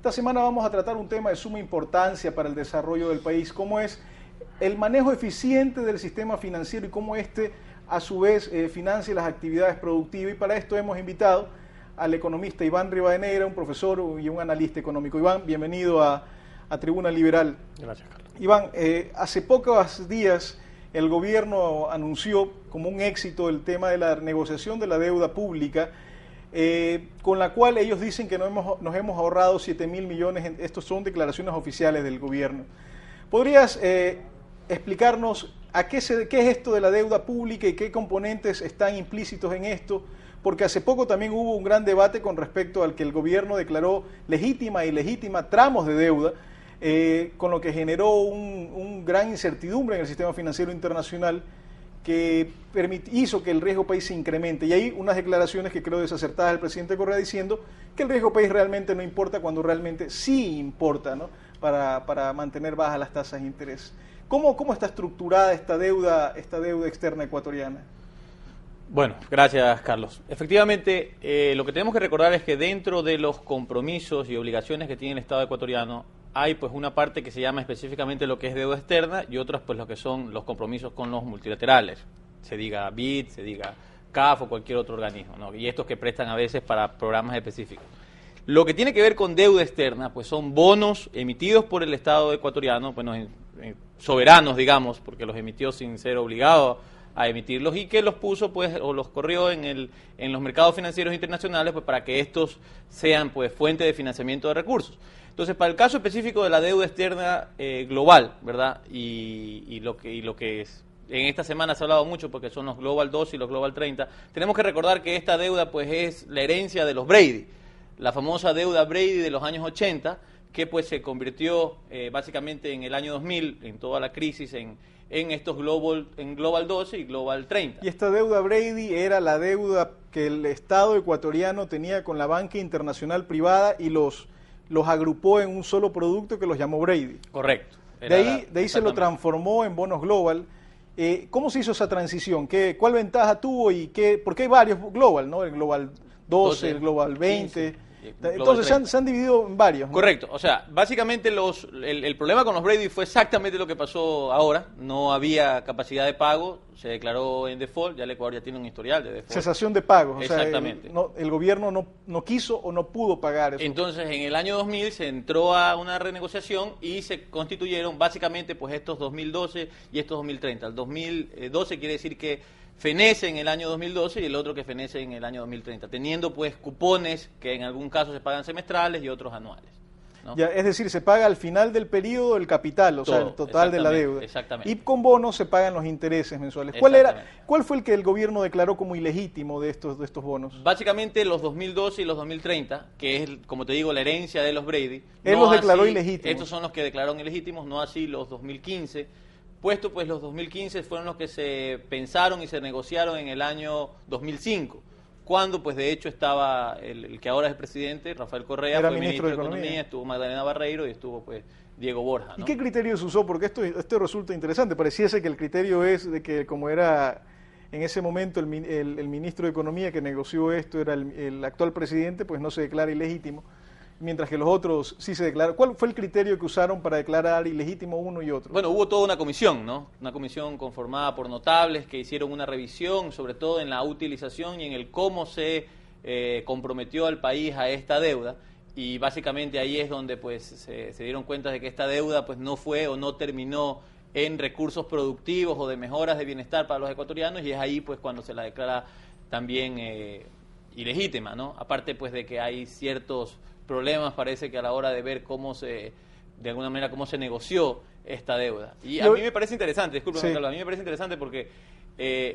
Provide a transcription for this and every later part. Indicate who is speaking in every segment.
Speaker 1: Esta semana vamos a tratar un tema de suma importancia para el desarrollo del país, cómo es el manejo eficiente del sistema financiero y cómo este, a su vez, financia las actividades productivas. Y para esto hemos invitado al economista Iván Rivadeneira, un profesor y un analista económico. Iván, bienvenido a Tribuna Liberal.
Speaker 2: Gracias, Carlos.
Speaker 1: Iván, hace pocos días el gobierno anunció como un éxito el tema de la negociación de la deuda pública, con la cual ellos dicen que nos hemos ahorrado 7.000 millones. Estos son declaraciones oficiales del gobierno. ¿Podrías explicarnos qué es esto de la deuda pública y qué componentes están implícitos en esto? Porque hace poco también hubo un gran debate con respecto al que el gobierno declaró legítima e ilegítima tramos de deuda, con lo que generó un gran incertidumbre en el sistema financiero internacional que hizo que el riesgo país se incremente. Y hay unas declaraciones que creo desacertadas del presidente Correa diciendo que el riesgo país realmente no importa cuando realmente sí importa, ¿no? para mantener bajas las tasas de interés. ¿Cómo está estructurada esta deuda externa ecuatoriana?
Speaker 2: Bueno, gracias, Carlos. Efectivamente, lo que tenemos que recordar es que dentro de los compromisos y obligaciones que tiene el Estado ecuatoriano hay pues una parte que se llama específicamente lo que es deuda externa y otras pues lo que son los compromisos con los multilaterales, se diga BID, se diga CAF o cualquier otro organismo, ¿no? Y estos que prestan a veces para programas específicos. Lo que tiene que ver con deuda externa pues son bonos emitidos por el Estado ecuatoriano, bueno, soberanos digamos, porque los emitió sin ser obligado a emitirlos y que los puso pues o los corrió en los mercados financieros internacionales pues para que estos sean pues fuente de financiamiento de recursos. Entonces, para el caso específico de la deuda externa global, ¿verdad? Y lo que es, en esta semana se ha hablado mucho porque son los Global 12 y los Global 30, tenemos que recordar que esta deuda pues es la herencia de los Brady, la famosa deuda Brady de los años 80, que pues se convirtió básicamente en el año 2000, en toda la crisis, en estos Global 12 y Global 30.
Speaker 1: Y esta deuda Brady era la deuda que el Estado ecuatoriano tenía con la banca internacional privada y los agrupó en un solo producto que los llamó Brady.
Speaker 2: Correcto.
Speaker 1: De ahí se lo transformó en bonos global. ¿Cómo se hizo esa transición? ¿Cuál ventaja tuvo? Porque hay varios global, ¿no? El Global 12, el Global 20... 15. Entonces se han dividido en varios, ¿no?
Speaker 2: Correcto, o sea, básicamente el problema con los Brady fue exactamente lo que pasó ahora, no había capacidad de pago, se declaró en default, ya el Ecuador ya tiene un historial de default.
Speaker 1: Cesación de pagos,
Speaker 2: exactamente.
Speaker 1: O sea, el gobierno no quiso o no pudo pagar eso.
Speaker 2: Entonces, en el año 2000 se entró a una renegociación y se constituyeron básicamente pues estos 2012 y estos 2030. El 2012 quiere decir que fenece en el año 2012 y el otro que fenece en el año 2030, teniendo pues cupones que en algún caso se pagan semestrales y otros anuales, ¿no?
Speaker 1: Ya, es decir, se paga al final del periodo el capital, o sea, el total de la deuda.
Speaker 2: Exactamente.
Speaker 1: Y con bonos se pagan los intereses mensuales. ¿Cuál fue el que el gobierno declaró como ilegítimo de estos bonos?
Speaker 2: Básicamente los 2012 y los 2030, que es, como te digo, la herencia de los Brady.
Speaker 1: Él los declaró ilegítimos.
Speaker 2: Estos son los que declararon ilegítimos, no así los 2015. Puesto pues los 2015 fueron los que se pensaron y se negociaron en el año 2005, cuando pues de hecho estaba el que ahora es el presidente, Rafael Correa,
Speaker 1: era
Speaker 2: fue
Speaker 1: ministro de Economía,
Speaker 2: estuvo Magdalena Barreiro y estuvo pues Diego Borja, ¿no?
Speaker 1: ¿Y qué criterio se usó? Porque esto resulta interesante, pareciese que el criterio es de que como era en ese momento el ministro de Economía que negoció esto, era el actual presidente, pues no se declara ilegítimo, mientras que los otros sí se declararon. ¿Cuál fue el criterio que usaron para declarar ilegítimo uno y otro?
Speaker 2: Bueno, hubo toda una comisión, ¿no? Una comisión conformada por notables que hicieron una revisión, sobre todo en la utilización y en el cómo se comprometió al país a esta deuda. Y básicamente ahí es donde pues se dieron cuenta de que esta deuda pues no fue o no terminó en recursos productivos o de mejoras de bienestar para los ecuatorianos, y es ahí pues cuando se la declara también ilegítima, ¿no? Aparte pues de que hay ciertos problemas, parece que a la hora de ver de alguna manera cómo se negoció esta deuda. Y a mí me parece interesante, discúlpame, Carlos, a mí me parece interesante porque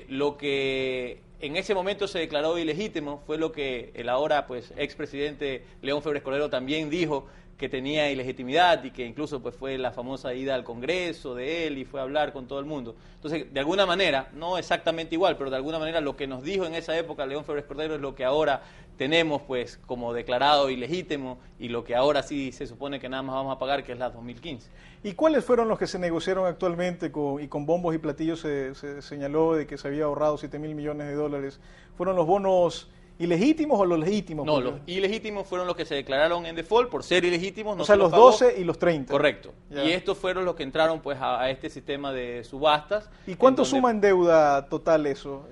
Speaker 2: lo que en ese momento se declaró ilegítimo fue lo que el ahora pues expresidente León Febres Cordero también dijo que tenía ilegitimidad, y que incluso pues fue la famosa ida al Congreso de él y fue a hablar con todo el mundo. Entonces, de alguna manera, no exactamente igual, pero de alguna manera lo que nos dijo en esa época León Febres Cordero es lo que ahora tenemos pues como declarado ilegítimo, y lo que ahora sí se supone que nada más vamos a pagar, que es la 2015.
Speaker 1: ¿Y cuáles fueron los que se negociaron actualmente y con bombos y platillos se señaló de que se había ahorrado 7.000 millones de dólares? ¿Fueron los bonos ¿Ilegítimos o los legítimos?
Speaker 2: No, los ilegítimos fueron los que se declararon en default por ser ilegítimos.
Speaker 1: O sea, los 12 y los 30.
Speaker 2: Correcto.
Speaker 1: Ya.
Speaker 2: Y estos fueron los que entraron pues a este sistema de subastas.
Speaker 1: ¿Y cuánto suma en deuda total eso?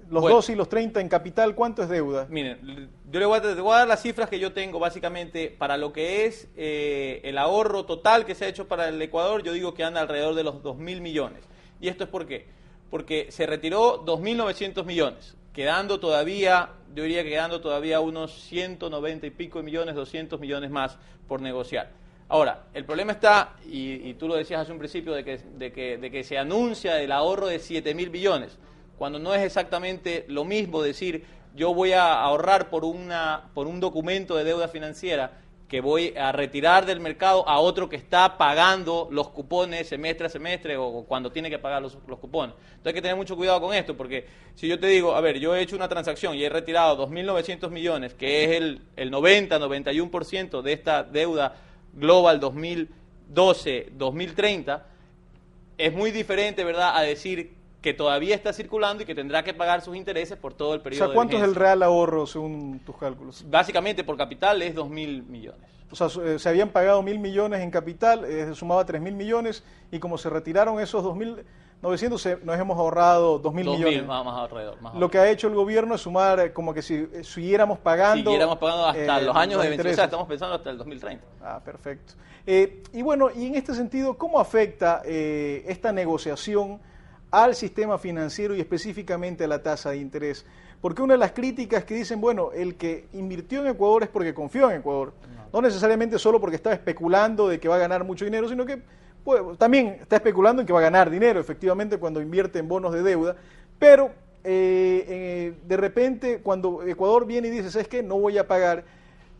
Speaker 1: Los 12 y los 30 en capital, ¿cuánto es deuda?
Speaker 2: Miren, yo le voy a dar las cifras que yo tengo básicamente para lo que es el ahorro total que se ha hecho para el Ecuador. Yo digo que anda alrededor de los 2.000 millones. ¿Y esto es por qué? Porque se retiró 2.900 millones, quedando todavía, yo diría que quedando todavía unos 190 y pico de millones, 200 millones más por negociar. Ahora, el problema está, y tú lo decías hace un principio, de que se anuncia el ahorro de 7.000 billones, cuando no es exactamente lo mismo decir yo voy a ahorrar por un documento de deuda financiera que voy a retirar del mercado a otro que está pagando los cupones semestre a semestre o cuando tiene que pagar los cupones. Entonces hay que tener mucho cuidado con esto, porque si yo te digo, a ver, yo he hecho una transacción y he retirado 2.900 millones, que es el 90-91% de esta deuda global 2012-2030, es muy diferente, ¿verdad?, a decir que todavía está circulando y que tendrá que pagar sus intereses por todo el periodo de vigencia.
Speaker 1: ¿Cuánto es el real ahorro según tus cálculos?
Speaker 2: Básicamente por capital es 2.000 millones.
Speaker 1: O sea, se habían pagado 1.000 millones en capital, sumaba 3.000 millones y como se retiraron esos 2.900, nos hemos ahorrado 2.000 millones.
Speaker 2: Más alrededor.
Speaker 1: Lo que ha hecho el gobierno es sumar como que si siguiéramos pagando.
Speaker 2: Siguiéramos pagando hasta los años de 20, o sea, estamos pensando hasta el 2030.
Speaker 1: Ah, perfecto. Y bueno, y en este sentido, ¿cómo afecta esta negociación al sistema financiero y específicamente a la tasa de interés? Porque una de las críticas que dicen, bueno, el que invirtió en Ecuador es porque confió en Ecuador, no necesariamente solo porque estaba especulando de que va a ganar mucho dinero, sino que pues, también está especulando en que va a ganar dinero, efectivamente, cuando invierte en bonos de deuda, pero de repente cuando Ecuador viene y dice, ¿sabes qué? No voy a pagar,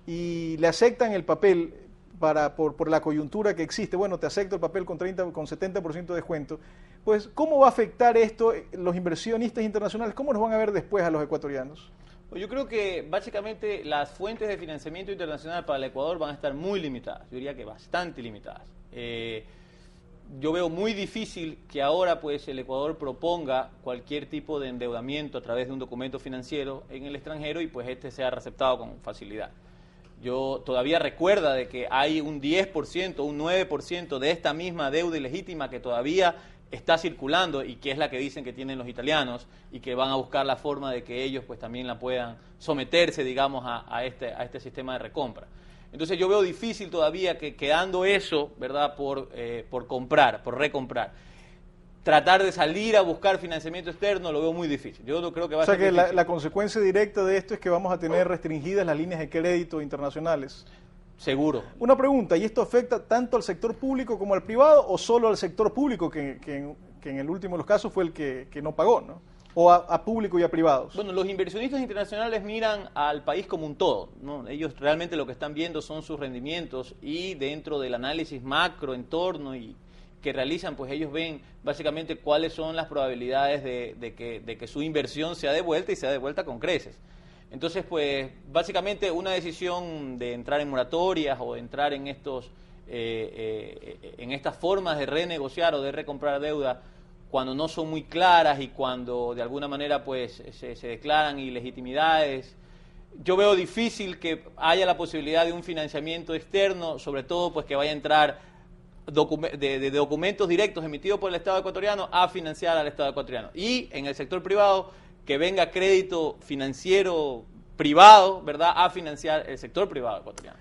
Speaker 1: y le aceptan el papel por la coyuntura que existe, bueno, te acepto el papel con 70% de descuento, pues ¿cómo va a afectar esto los inversionistas internacionales? ¿Cómo nos van a ver después a los ecuatorianos?
Speaker 2: Yo creo que básicamente las fuentes de financiamiento internacional para el Ecuador van a estar muy limitadas, yo diría que bastante limitadas. Yo veo muy difícil que ahora pues el Ecuador proponga cualquier tipo de endeudamiento a través de un documento financiero en el extranjero y pues este sea aceptado con facilidad. Yo todavía recuerda de que hay un 10%, un 9% de esta misma deuda ilegítima que todavía está circulando y que es la que dicen que tienen los italianos y que van a buscar la forma de que ellos pues también la puedan someterse, digamos, a este sistema de recompra. Entonces yo veo difícil todavía que quedando eso, ¿verdad?, por recomprar. Tratar de salir a buscar financiamiento externo lo veo muy difícil. Yo no creo que va a ser difícil. O sea que la consecuencia directa de esto es que vamos a tener restringidas las líneas de crédito internacionales. Seguro.
Speaker 1: Una pregunta, ¿y esto afecta tanto al sector público como al privado o solo al sector público, que en el último de los casos fue el que no pagó, ¿no? ¿O a público y a privados?
Speaker 2: Bueno, los inversionistas internacionales miran al país como un todo, ¿no? Ellos realmente lo que están viendo son sus rendimientos y dentro del análisis macro, entorno y que realizan, pues ellos ven básicamente cuáles son las probabilidades de que su inversión sea devuelta y sea devuelta con creces. Entonces, pues básicamente una decisión de entrar en moratorias o de entrar en estas formas de renegociar o de recomprar deuda cuando no son muy claras y cuando de alguna manera pues se declaran ilegitimidades. Yo veo difícil que haya la posibilidad de un financiamiento externo, sobre todo pues que vaya a entrar de documentos directos emitidos por el Estado ecuatoriano a financiar al Estado ecuatoriano. Y en el sector privado, que venga crédito financiero privado, ¿verdad?, a financiar el sector privado ecuatoriano.